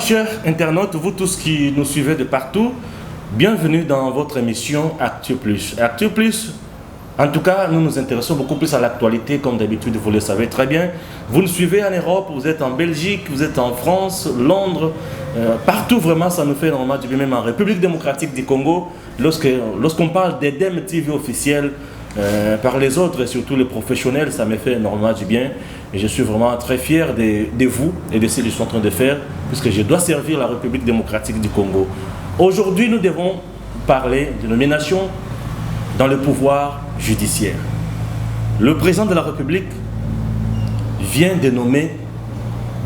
chers internautes, vous tous qui nous suivez de partout, bienvenue dans votre émission Actu Plus. Actu Plus, en tout cas, nous nous intéressons beaucoup plus à l'actualité, comme d'habitude, vous le savez très bien. Vous nous suivez en Europe, vous êtes en Belgique, vous êtes en France, Londres, partout vraiment, ça nous fait énormément du bien, même en République démocratique du Congo. Lorsqu'on parle des DEM-TV officiels par les autres, et surtout les professionnels, ça me fait énormément du bien. Et je suis vraiment très fier de vous et de ce que je suis en train de faire, puisque je dois servir la République démocratique du Congo. Aujourd'hui, nous devons parler de nomination dans le pouvoir judiciaire. Le président de la République vient de nommer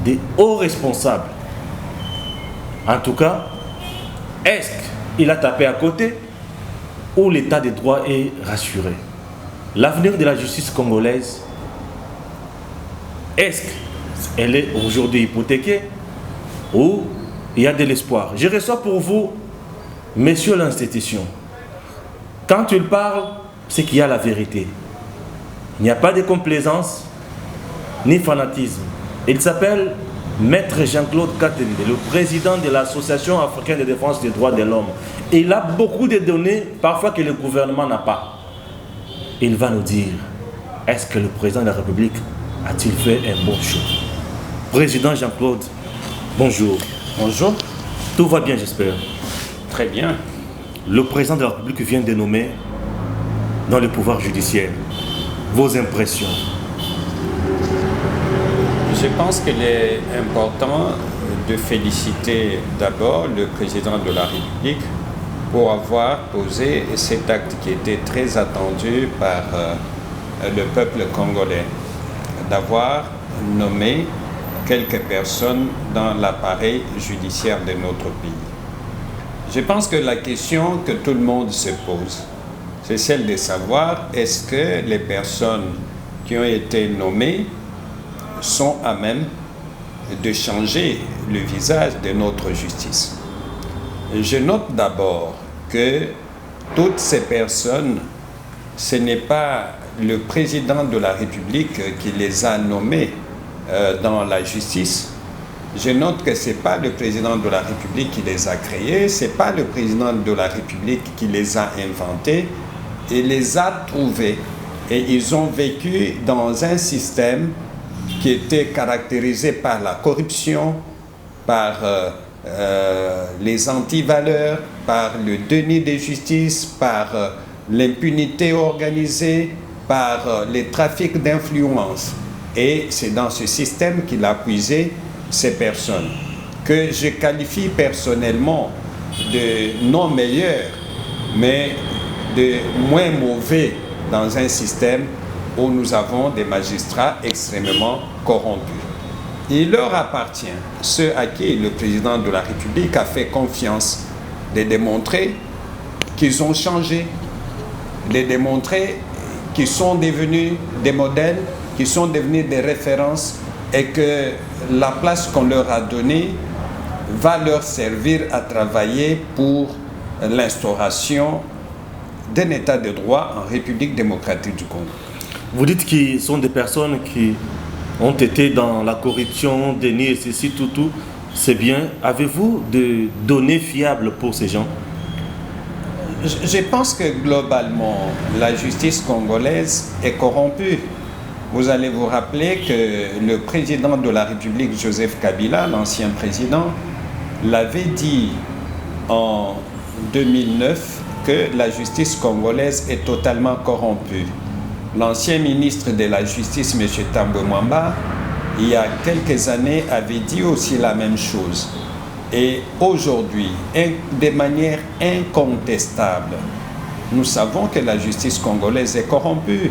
des hauts responsables. En tout cas, est-ce qu'il a tapé à côté ou l'état de droit est rassuré? L'avenir de la justice congolaise, est-ce qu'elle est aujourd'hui hypothéquée ou il y a de l'espoir? Je reçois pour vous, messieurs l'institution. Quand il parle, c'est qu'il y a la vérité. Il n'y a pas de complaisance ni fanatisme. Il s'appelle Maître Jean-Claude Katende, le président de l'Association africaine de défense des droits de l'homme. Il a beaucoup de données, parfois que le gouvernement n'a pas. Il va nous dire, est-ce que le président de la République a-t-il fait un bon choix? Président Jean-Claude, bonjour. Bonjour. Tout va bien, j'espère. Très bien. Le président de la République vient de nommer dans le pouvoir judiciaire. Vos impressions? Je pense qu'il est important de féliciter d'abord le président de la République pour avoir posé cet acte qui était très attendu par le peuple congolais, d'avoir nommé quelques personnes dans l'appareil judiciaire de notre pays. Je pense que la question que tout le monde se pose, c'est celle de savoir est-ce que les personnes qui ont été nommées sont à même de changer le visage de notre justice. Je note d'abord que toutes ces personnes, ce n'est pas le président de la République qui les a nommées dans la justice. Je note que ce n'est pas le président de la République qui les a créés, ce n'est pas le président de la République qui les a inventés, il les a trouvés et ils ont vécu dans un système qui était caractérisé par la corruption, par les antivaleurs, par le déni de justice, par l'impunité organisée, par les trafics d'influence. Et c'est dans ce système qu'il a puisé ces personnes, que je qualifie personnellement de non meilleurs, mais de moins mauvais dans un système où nous avons des magistrats extrêmement corrompus. Il leur appartient, ceux à qui le président de la République a fait confiance, de démontrer qu'ils ont changé, de démontrer qu'ils sont devenus des modèles, qu'ils sont devenus des références et que la place qu'on leur a donnée va leur servir à travailler pour l'instauration d'un état de droit en République démocratique du Congo. Vous dites qu'ils sont des personnes qui ont été dans la corruption, déni et ceci, tout, c'est bien. Avez-vous des données fiables pour ces gens? Je pense que globalement, la justice congolaise est corrompue. Vous allez vous rappeler que le président de la République, Joseph Kabila, l'ancien président, l'avait dit en 2009 que la justice congolaise est totalement corrompue. L'ancien ministre de la Justice, M. Tambwe Mwamba, il y a quelques années, avait dit aussi la même chose. Et aujourd'hui, de manière incontestable, nous savons que la justice congolaise est corrompue.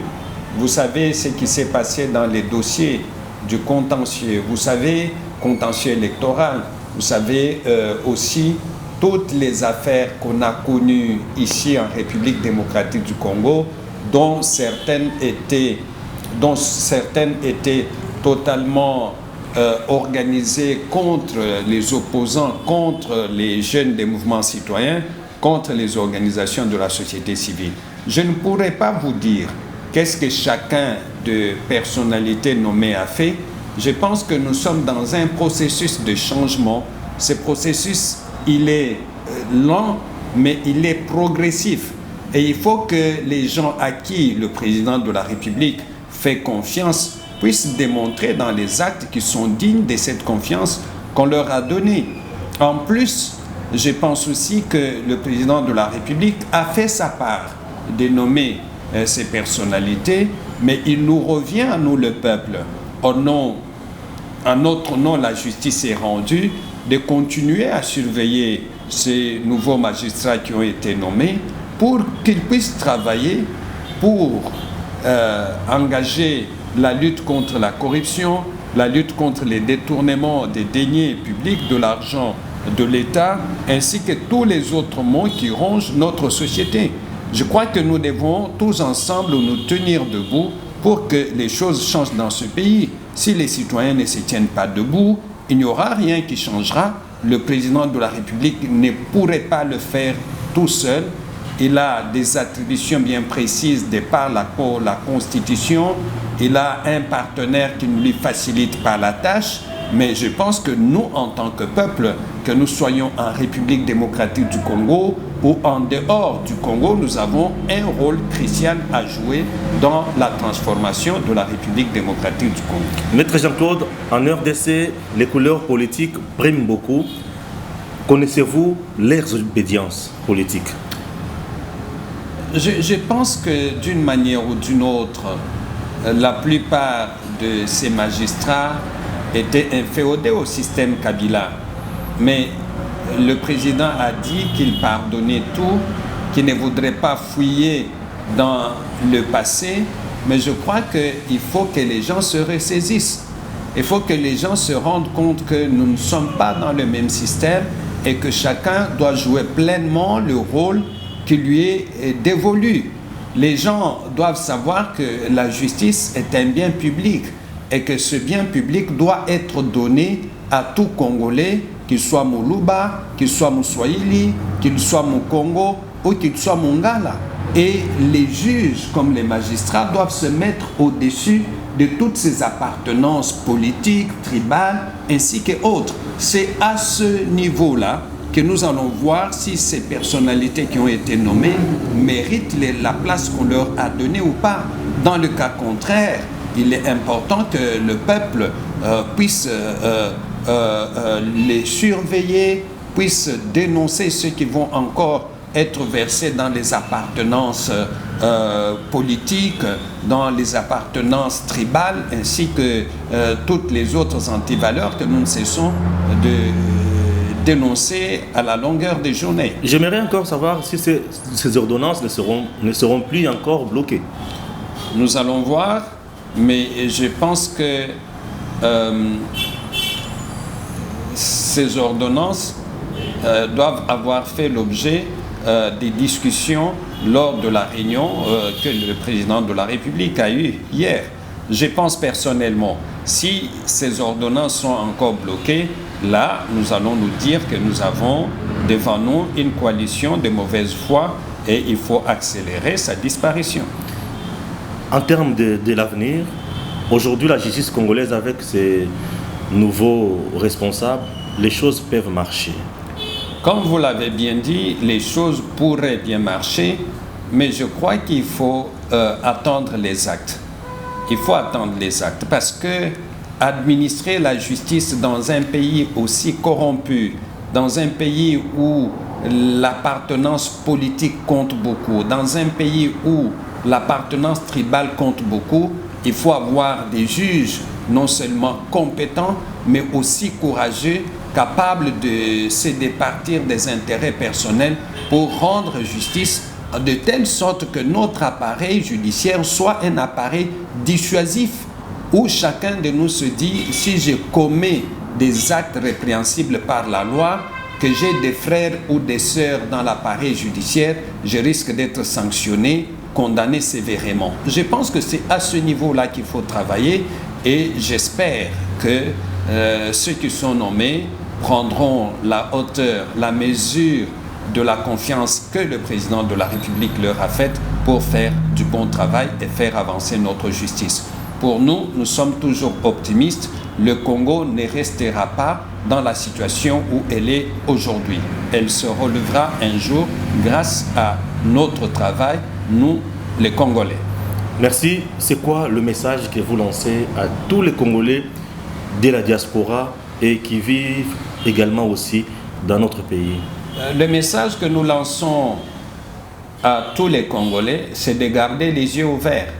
Vous savez ce qui s'est passé dans les dossiers du contentieux. Vous savez, contentieux électoral. Vous savez aussi toutes les affaires qu'on a connues ici en République démocratique du Congo, dont certaines étaient totalement organisées contre les opposants, contre les jeunes des mouvements citoyens, contre les organisations de la société civile. Je ne pourrais pas vous dire qu'est-ce que chacun de personnalités nommées a fait. Je pense que nous sommes dans un processus de changement Ce processus, il est lent, mais il est progressif. Et il faut que les gens à qui le président de la République fait confiance puissent démontrer dans les actes qui sont dignes de cette confiance qu'on leur a donnée. En plus, je pense aussi que le président de la République a fait sa part de nommer ces personnalités, mais il nous revient à nous, le peuple, en notre nom, la justice est rendue, de continuer à surveiller ces nouveaux magistrats qui ont été nommés pour qu'ils puissent travailler pour engager la lutte contre la corruption, la lutte contre les détournements des deniers publics, de l'argent de l'État, ainsi que tous les autres maux qui rongent notre société. Je crois que nous devons tous ensemble nous tenir debout pour que les choses changent dans ce pays. Si les citoyens ne se tiennent pas debout, il n'y aura rien qui changera. Le président de la République ne pourrait pas le faire tout seul. Il a des attributions bien précises de par la Constitution. Il a un partenaire qui nous lui facilite par la tâche. Mais je pense que nous, en tant que peuple, que nous soyons en République démocratique du Congo ou en dehors du Congo, nous avons un rôle crucial à jouer dans la transformation de la République démocratique du Congo. Maître Jean-Claude, en RDC, les couleurs politiques priment beaucoup. Connaissez-vous leurs obédiences politiques? Je pense que d'une manière ou d'une autre, la plupart de ces magistrats étaient inféodés au système Kabila. Mais le président a dit qu'il pardonnait tout, qu'il ne voudrait pas fouiller dans le passé. Mais je crois qu'il faut que les gens se ressaisissent. Il faut que les gens se rendent compte que nous ne sommes pas dans le même système et que chacun doit jouer pleinement le rôle qui lui est dévolu. Les gens doivent savoir que la justice est un bien public et que ce bien public doit être donné à tout Congolais, qu'il soit Moulouba, qu'il soit Mouswahili, qu'il soit Moukongo ou qu'il soit Mongala. Et les juges, comme les magistrats, doivent se mettre au-dessus de toutes ces appartenances politiques, tribales, ainsi que autres. C'est à ce niveau-là que nous allons voir si ces personnalités qui ont été nommées méritent la place qu'on leur a donnée ou pas. Dans le cas contraire, il est important que le peuple puisse les surveiller, puisse dénoncer ceux qui vont encore être versés dans les appartenances politiques, dans les appartenances tribales, ainsi que toutes les autres antivaleurs que nous ne cessons de dénoncer à la longueur des journées. J'aimerais encore savoir si ces ordonnances ne seront plus encore bloquées. Nous allons voir, mais je pense que ces ordonnances doivent avoir fait l'objet des discussions lors de la réunion que le président de la République a eue hier. Je pense personnellement, si ces ordonnances sont encore bloquées, là, nous allons nous dire que nous avons devant nous une coalition de mauvaise foi et il faut accélérer sa disparition. En termes de l'avenir, aujourd'hui, la justice congolaise, avec ses nouveaux responsables, les choses peuvent marcher. Comme vous l'avez bien dit, les choses pourraient bien marcher, mais je crois qu'il faut attendre les actes. Il faut attendre les actes parce que administrer la justice dans un pays aussi corrompu, dans un pays où l'appartenance politique compte beaucoup, dans un pays où l'appartenance tribale compte beaucoup, il faut avoir des juges non seulement compétents, mais aussi courageux, capables de se départir des intérêts personnels pour rendre justice de telle sorte que notre appareil judiciaire soit un appareil dissuasif, où chacun de nous se dit, si je commets des actes répréhensibles par la loi, que j'ai des frères ou des sœurs dans l'appareil judiciaire, je risque d'être sanctionné, condamné sévèrement. Je pense que c'est à ce niveau-là qu'il faut travailler et j'espère que ceux qui sont nommés prendront la hauteur, la mesure de la confiance que le président de la République leur a faite pour faire du bon travail et faire avancer notre justice. Pour nous, nous sommes toujours optimistes. Le Congo ne restera pas dans la situation où elle est aujourd'hui. Elle se relèvera un jour grâce à notre travail, nous les Congolais. Merci. C'est quoi le message que vous lancez à tous les Congolais de la diaspora et qui vivent également aussi dans notre pays? Le message que nous lançons à tous les Congolais, c'est de garder les yeux ouverts.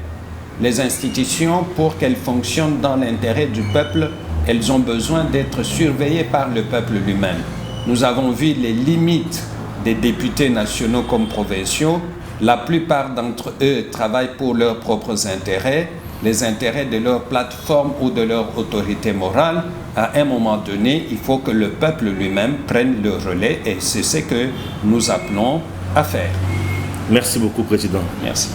Les institutions, pour qu'elles fonctionnent dans l'intérêt du peuple, elles ont besoin d'être surveillées par le peuple lui-même. Nous avons vu les limites des députés nationaux comme provinciaux. La plupart d'entre eux travaillent pour leurs propres intérêts, les intérêts de leur plateforme ou de leur autorité morale. À un moment donné, il faut que le peuple lui-même prenne le relais et c'est ce que nous appelons à faire. Merci beaucoup, Président. Merci.